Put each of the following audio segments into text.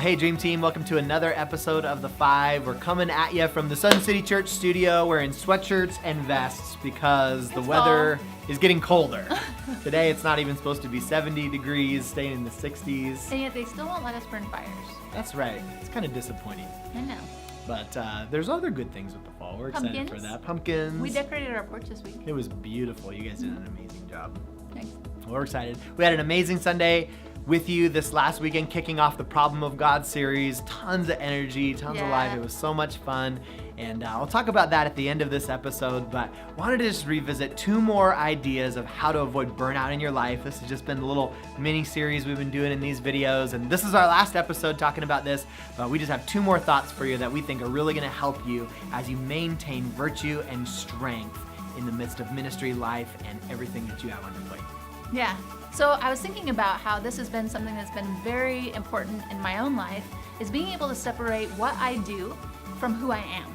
Hey Dream Team, welcome to another episode of The Five. We're coming at you from the Sun City Church studio. We're in sweatshirts and vests because the weather is getting colder. Today it's not even supposed to be 70 degrees, staying in the 60s. And yet they still won't let us burn fires. That's right. It's kind of disappointing. I know. But there's other good things with the fall. We're excited for that. Pumpkins. We decorated our porch this week. It was beautiful. You guys did an amazing job. Thanks. We're excited. We had an amazing Sunday with you this last weekend, kicking off the Problem of God series. Tons of energy, tons of life. It was so much fun. And I'll talk about that at the end of this episode, but wanted to just revisit two more ideas of how to avoid burnout in your life. This has just been a little mini series we've been doing in these videos, and this is our last episode talking about this, but we just have two more thoughts for you that we think are really gonna help you as you maintain virtue and strength in the midst of ministry, life, and everything that you have on your plate. Yeah. So I was thinking about how this has been something that's been very important in my own life, is being able to separate what I do from who I am.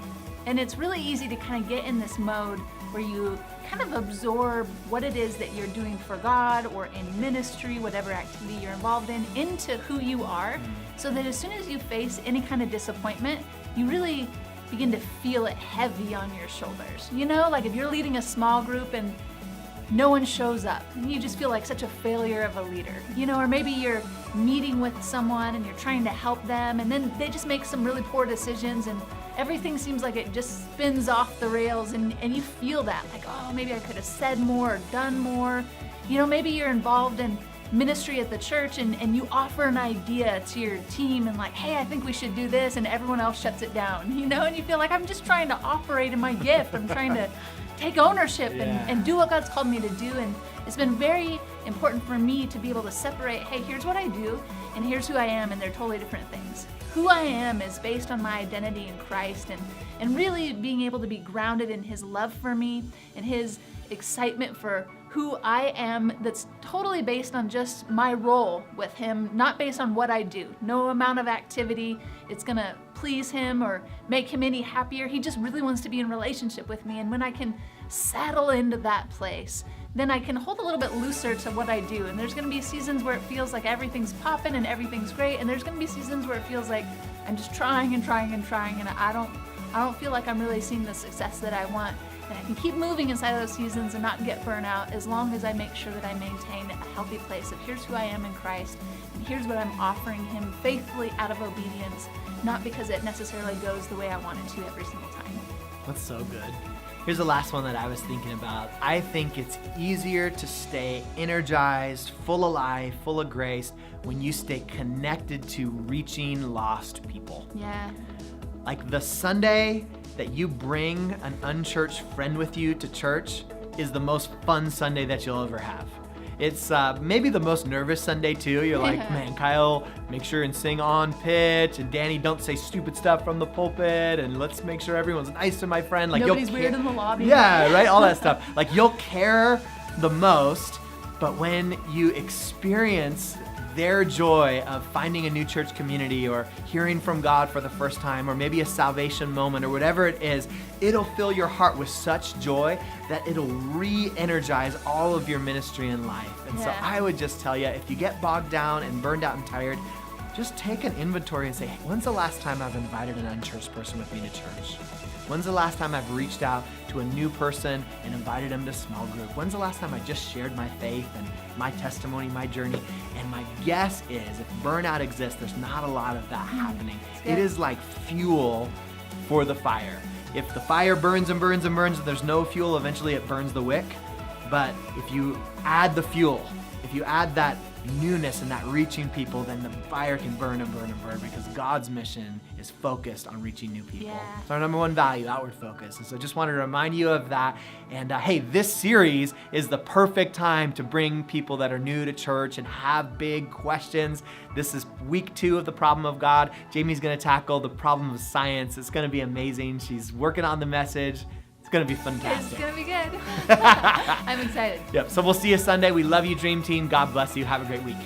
And it's really easy to kind of get in this mode where you kind of absorb what it is that you're doing for God or in ministry, whatever activity you're involved in, into who you are, so that as soon as you face any kind of disappointment, you really begin to feel it heavy on your shoulders. You know, like if you're leading a small group and no one shows up and you just feel like such a failure of a leader, you know, or maybe you're meeting with someone and you're trying to help them and then they just make some really poor decisions and everything seems like it just spins off the rails and you feel that, like, oh, maybe I could have said more or done more. You know, maybe you're involved in ministry at the church and you offer an idea to your team and like, hey, I think we should do this, and everyone else shuts it down, you know, and you feel like I'm just trying to operate in my gift. I'm trying to take ownership and do what God's called me to do. And it's been very important for me to be able to separate, hey, here's what I do and here's who I am, and they're totally different things. Who I am is based on my identity in Christ and really being able to be grounded in His love for me and His excitement for who I am, that's totally based on just my role with Him, not based on what I do. No amount of activity it's gonna please Him or make Him any happier. He just really wants to be in relationship with me, and when I can settle into that place, then I can hold a little bit looser to what I do. And there's gonna be seasons where it feels like everything's popping and everything's great, and there's gonna be seasons where it feels like I'm just trying and trying and trying, and I don't feel like I'm really seeing the success that I want. And I can keep moving inside of those seasons and not get burnout as long as I make sure that I maintain a healthy place of here's who I am in Christ, and here's what I'm offering Him faithfully out of obedience, not because it necessarily goes the way I want it to every single time. That's so good. Here's the last one that I was thinking about. I think it's easier to stay energized, full of life, full of grace when you stay connected to reaching lost people. Yeah. Like the Sunday that you bring an unchurched friend with you to church is the most fun Sunday that you'll ever have. It's maybe the most nervous Sunday too. You're like, man, Kyle, make sure and sing on pitch, and Danny, don't say stupid stuff from the pulpit, and let's make sure everyone's nice to my friend. Like nobody's weird in the lobby. Yeah, right, all that stuff. Like you'll care the most, but when you experience their joy of finding a new church community or hearing from God for the first time, or maybe a salvation moment or whatever it is, it'll fill your heart with such joy that it'll re-energize all of your ministry and life. And so I would just tell you, if you get bogged down and burned out and tired, just take an inventory and say, hey, when's the last time I've invited an unchurched person with me to church? When's the last time I've reached out to a new person and invited them to small group? When's the last time I just shared my faith and my testimony, my journey? And my guess is if burnout exists, there's not a lot of that happening. It is like fuel for the fire. If the fire burns and burns and burns and there's no fuel, eventually it burns the wick. But if you add the fuel, if you add that newness and that reaching people, then the fire can burn and burn and burn, because God's mission is focused on reaching new people. Yeah. It's our number one value, outward focus. And so just wanted to remind you of that. And hey, this series is the perfect time to bring people that are new to church and have big questions. This is week 2 of the Problem of God. Jamie's going to tackle the problem of science. It's going to be amazing. She's working on the message. It's going to be fantastic. It's going to be good. I'm excited. Yep. So we'll see you Sunday. We love you, Dream Team. God bless you. Have a great week.